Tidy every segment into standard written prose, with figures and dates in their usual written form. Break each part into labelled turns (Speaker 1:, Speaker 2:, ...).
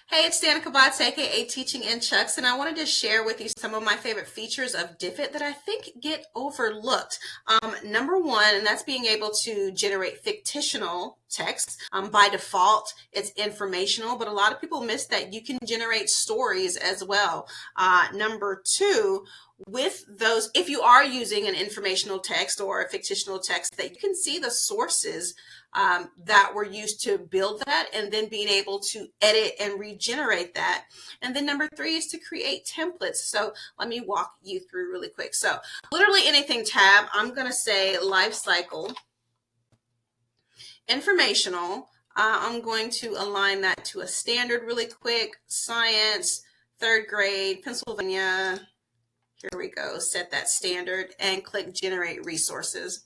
Speaker 1: Hey, it's Danica Bots, aka Teaching in Chucks, and I wanted to share with you some of my favorite features of Diffit that I think get overlooked. Number one, and that's being able to generate fictional text. By default, it's informational, but a lot of people miss that you can generate stories as well. Number two, with those, if you are using an informational text or a fictional text, that you can see the sources that were used to build that, and then being able to edit and regenerate that. And then number three is to create templates. So let me walk you through really quick. So literally anything tab, I'm going to say life cycle, informational. I'm going to align that to a standard really quick, science, third grade, Pennsylvania. Here we go, set that standard and click generate resources.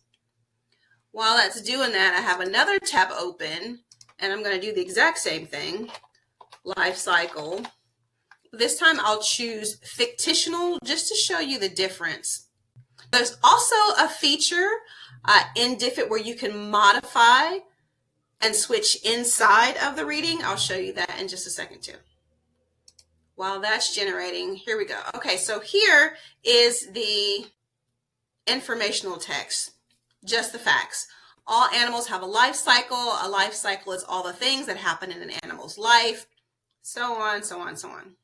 Speaker 1: While that's doing that, I have another tab open and I'm going to do the exact same thing, life cycle. This time I'll choose fictional just to show you the difference. There's also a feature in Diffit where you can modify and switch inside of the reading. I'll show you that in just a second too. While that's generating, here we go. Okay, so here is the informational text, just the facts. All animals have a life cycle. A life cycle is all the things that happen in an animal's life, so on, so on, so on.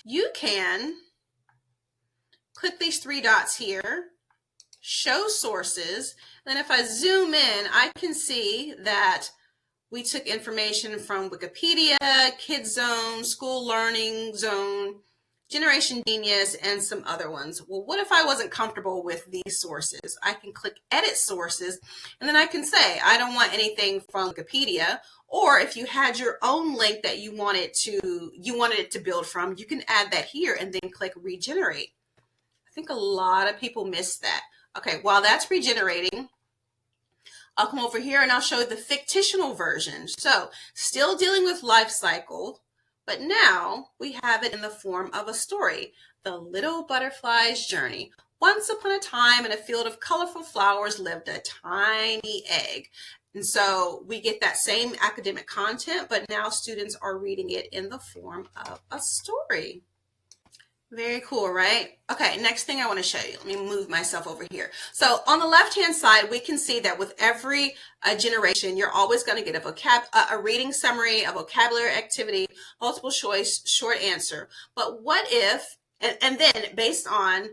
Speaker 1: You can click these three dots here, show sources. Then if I zoom in, I can see that we took information from Wikipedia, Kids Zone, School Learning Zone, Generation Genius, and some other ones. Well, what if I wasn't comfortable with these sources? I can click Edit Sources, and then I can say, I don't want anything from Wikipedia, or if you had your own link that you wanted it to build from, you can add that here and then click Regenerate. I think a lot of people miss that. Okay, while that's regenerating, I'll come over here and I'll show the fictional version. So still dealing with life cycle, but now we have it in the form of a story. The Little Butterfly's Journey. Once upon a time in a field of colorful flowers lived a tiny egg. And so we get that same academic content, but now students are reading it in the form of a story. Very cool, right? Okay, next thing I want to show you. Let me move myself over here. So on the left-hand side, we can see that with every generation, you're always going to get a reading summary, a vocabulary activity, multiple choice, short answer. But what if, and then based on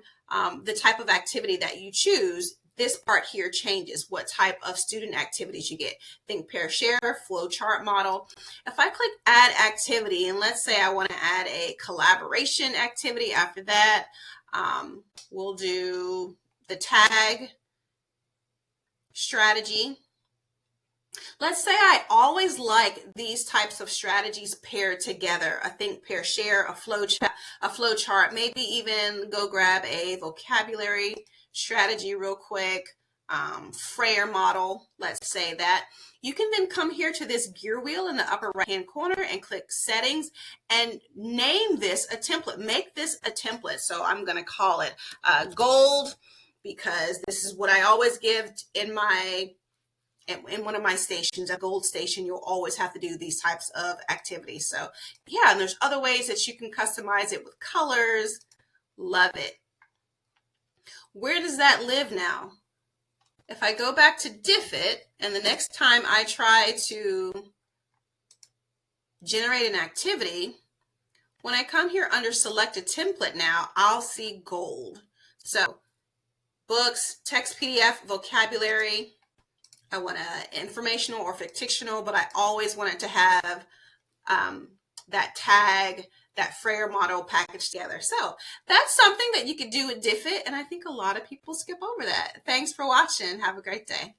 Speaker 1: the type of activity that you choose, this part here changes what type of student activities you get. Think pair share, flowchart model. If I click add activity, and let's say I want to add a collaboration activity after that, we'll do the tag strategy. Let's say I always like these types of strategies paired together. I think pair share, a flowchart, maybe even go grab a vocabulary strategy real quick, Freyer model, let's say that. You can then come here to this gear wheel in the upper right hand corner and click settings and name this a template. Make this a template. So I'm going to call it gold, because this is what I always give in one of my stations, a gold station. You'll always have to do these types of activities. So yeah, and there's other ways that you can customize it with colors. Love it. Where does that live now? If I go back to Diffit, and the next time I try to generate an activity, when I come here under select a template now, I'll see gold. So books, text PDF, vocabulary. I want informational or fictional, but I always want it to have that tag, that Freyer model packaged together. So that's something that you could do with Diffit, and I think a lot of people skip over that. Thanks for watching. Have a great day.